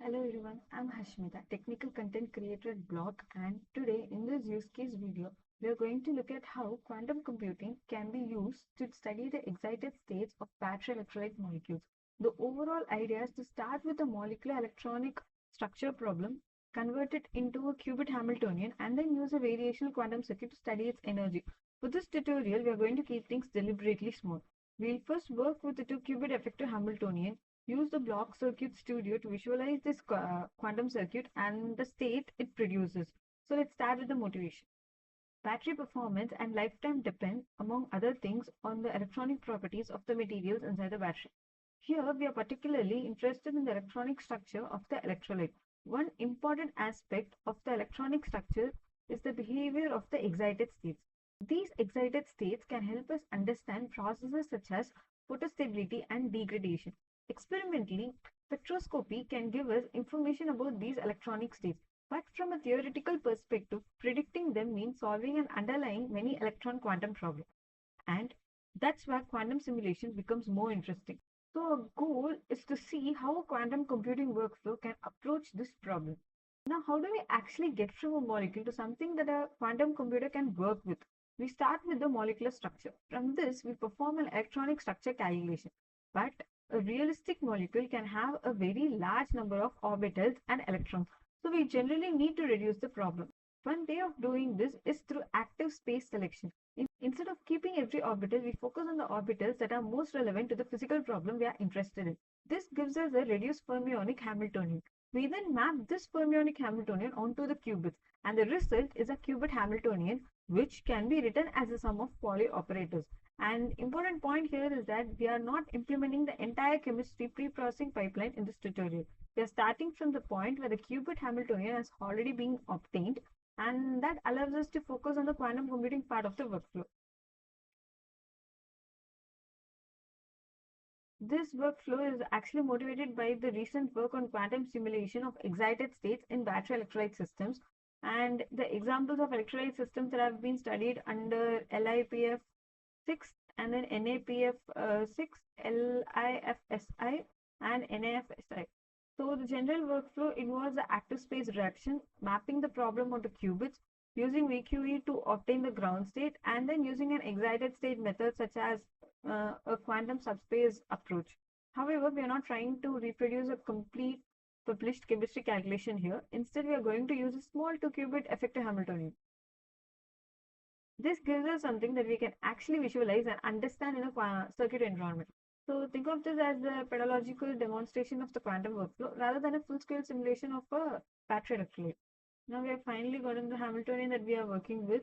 Hello everyone, I'm Hashmita, technical content creator at Bloq, and today in this use case video, we are going to look at how quantum computing can be used to study the excited states of battery electrolyte molecules. The overall idea is to start with a molecular electronic structure problem, convert it into a qubit Hamiltonian, and then use a variational quantum circuit to study its energy. For this tutorial, we are going to keep things deliberately small. We'll first work with the 2-qubit effective Hamiltonian. Use the Bloq Circuit Studio to visualize this quantum circuit and the state it produces. So let's start with the motivation. Battery performance and lifetime depend, among other things, on the electronic properties of the materials inside the battery. Here, we are particularly interested in the electronic structure of the electrolyte. One important aspect of the electronic structure is the behavior of the excited states. These excited states can help us understand processes such as photostability and degradation. Experimentally, spectroscopy can give us information about these electronic states, but from a theoretical perspective, predicting them means solving an underlying many electron quantum problem. And that's where quantum simulation becomes more interesting. So our goal is to see how a quantum computing workflow can approach this problem. Now, how do we actually get from a molecule to something that a quantum computer can work with? We start with the molecular structure. From this, we perform an electronic structure calculation. But a realistic molecule can have a very large number of orbitals and electrons. So we generally need to reduce the problem. One way of doing this is through active space selection. Instead of keeping every orbital, we focus on the orbitals that are most relevant to the physical problem we are interested in. This gives us a reduced fermionic Hamiltonian. We then map this fermionic Hamiltonian onto the qubits, and the result is a qubit Hamiltonian, which can be written as a sum of Pauli operators. And important point here is that we are not implementing the entire chemistry pre-processing pipeline in this tutorial. We are starting from the point where the qubit Hamiltonian has already been obtained, and that allows us to focus on the quantum computing part of the workflow. This workflow is actually motivated by the recent work on quantum simulation of excited states in battery electrolyte systems. And the examples of electrolyte systems that have been studied under LIPF 6 and then NAPF 6, LIFSI, and NAFSI. So the general workflow involves the active space reduction, mapping the problem onto qubits, using VQE to obtain the ground state, and then using an excited state method such as a quantum subspace approach. However, we are not trying to reproduce a complete published chemistry calculation here. Instead, we are going to use a small 2-qubit effective Hamiltonian. This gives us something that we can actually visualize and understand in a circuit environment. So think of this as a pedagogical demonstration of the quantum workflow rather than a full-scale simulation of a battery electrolyte. Now we have finally gotten the Hamiltonian that we are working with.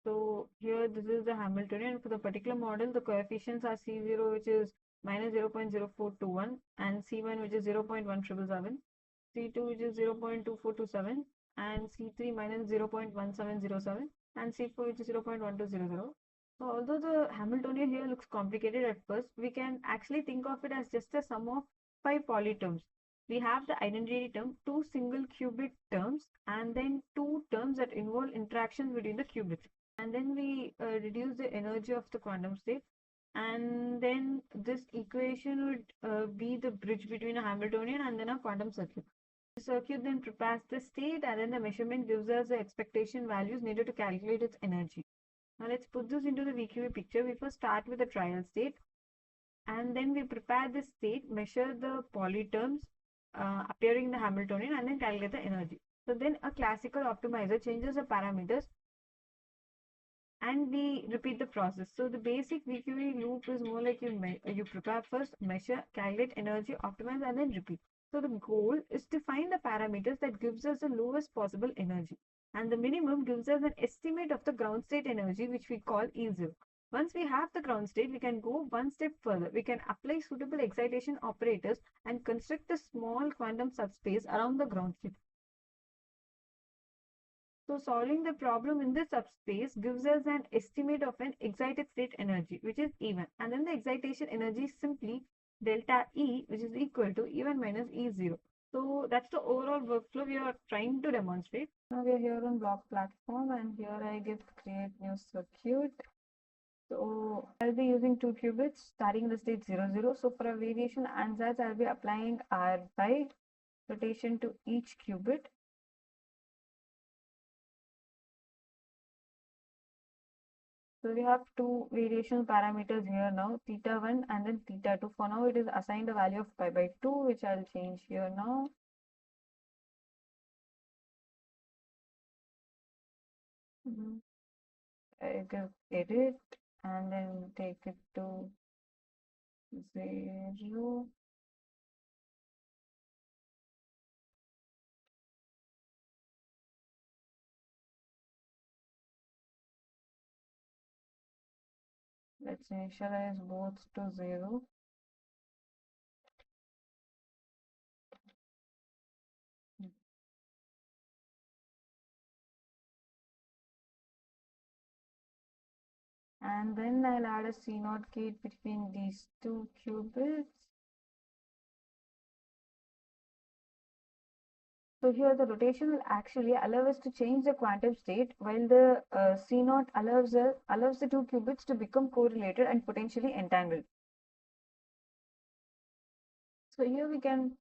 So here this is the Hamiltonian. For the particular model, the coefficients are C0, which is minus 0.0421, and C1, which is 0.1777, C2, which is 0.2427, and C3 minus 0.1707, and C4, which is 0.1200. So although the Hamiltonian here looks complicated at first, we can actually think of it as just a sum of 5 Pauli terms. We have the identity term, 2 single qubit terms, and then 2 terms that involve interactions between the qubits. And then we reduce the energy of the quantum state. And then this equation would be the bridge between a Hamiltonian and then a quantum circuit. The circuit then prepares the state, and then the measurement gives us the expectation values needed to calculate its energy. Now let's put this into the VQE picture. We first start with the trial state, and then we prepare the state, measure the Pauli terms appearing in the Hamiltonian, and then calculate the energy. So then a classical optimizer changes the parameters, and we repeat the process. So the basic VQE loop is more like you prepare first, measure, calculate energy, optimize, and then repeat. So the goal is to find the parameters that gives us the lowest possible energy, and the minimum gives us an estimate of the ground state energy, which we call E0. Once we have the ground state, we can go one step further. We can apply suitable excitation operators and construct a small quantum subspace around the ground state. So solving the problem in this subspace gives us an estimate of an excited state energy, which is E1. And then the excitation energy is simply delta E, which is equal to E1 minus E0. So that's the overall workflow we are trying to demonstrate. Now we are here on Bloq platform, and here I give create new circuit. So I'll be using 2 qubits starting the state 0, 0. So for a variation ansatz, I'll be applying R by rotation to each qubit. So we have two variational parameters here now, theta 1 and then theta 2. For now, it is assigned a value of pi by 2, which I'll change here now. I give edit and then take it to 0. Let's initialize both to 0. And then I'll add a C0 gate between these two qubits. So here the rotation will actually allow us to change the quantum state, while the C0 allows the two qubits to become correlated and potentially entangled. So here we can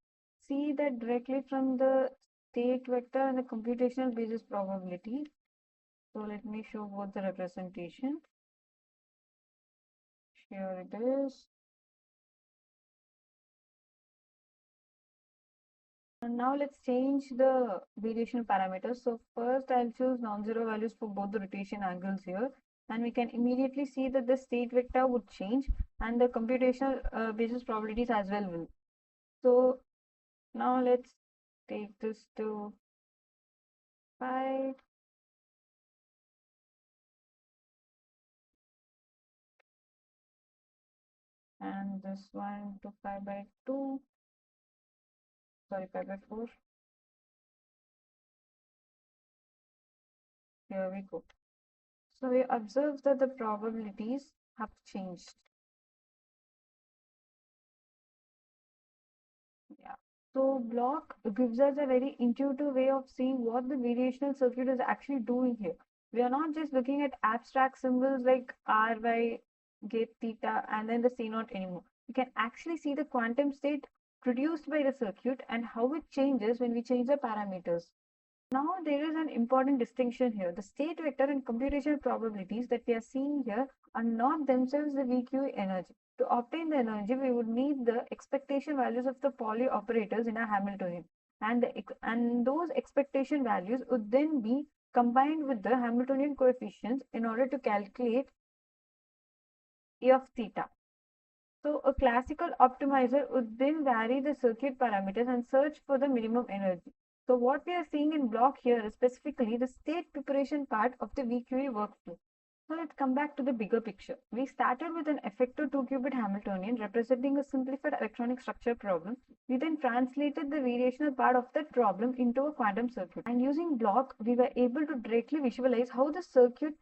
see that directly from the state vector and the computational basis probability. So let me show both the representation. Here it is. And now let's change the variation parameters. So first I'll choose non-zero values for both the rotation angles here. And we can immediately see that the state vector would change and the computational basis probabilities as well will. So now let's take this to 5. And this one to 5 by 2. Sorry, 5 by 4. Here we go. So we observe that the probabilities have changed. Yeah. So Bloq gives us a very intuitive way of seeing what the variational circuit is actually doing here. We are not just looking at abstract symbols like R, Y, gate theta, and then the C naught anymore. We can actually see the quantum state produced by the circuit and how it changes when we change the parameters. Now there is an important distinction here. The state vector and computational probabilities that we are seeing here are not themselves the VQE energy. To obtain the energy, we would need the expectation values of the Pauli operators in a Hamiltonian. And those expectation values would then be combined with the Hamiltonian coefficients in order to calculate E of theta. So a classical optimizer would then vary the circuit parameters and search for the minimum energy. So what we are seeing in Bloq here is specifically the state preparation part of the VQE workflow. So let's come back to the bigger picture. We started with an effective 2-qubit Hamiltonian representing a simplified electronic structure problem. We then translated the variational part of that problem into a quantum circuit. And using Bloq, we were able to directly visualize how the circuit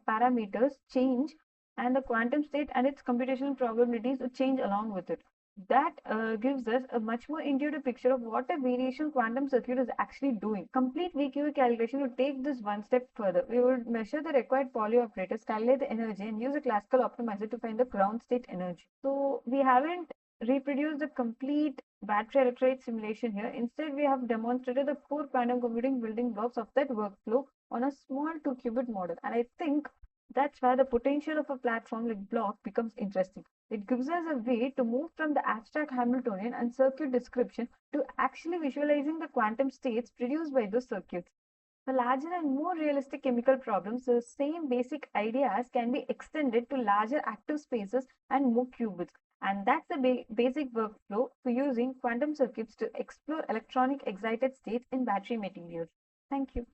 parameters change and the quantum state and its computational probabilities would change along with it. That gives us a much more intuitive picture of what a variational quantum circuit is actually doing. Complete VQE calculation would take this one step further. We would measure the required Pauli operators, calculate the energy, and use a classical optimizer to find the ground state energy. So we haven't reproduced the complete battery electrolyte simulation here. Instead, we have demonstrated the core quantum computing building blocks of that workflow on a small 2-qubit model. And I think that's where the potential of a platform like Bloq becomes interesting. It gives us a way to move from the abstract Hamiltonian and circuit description to actually visualizing the quantum states produced by those circuits. For larger and more realistic chemical problems, the same basic ideas can be extended to larger active spaces and more qubits. And that's the basic workflow for using quantum circuits to explore electronic excited states in battery materials. Thank you.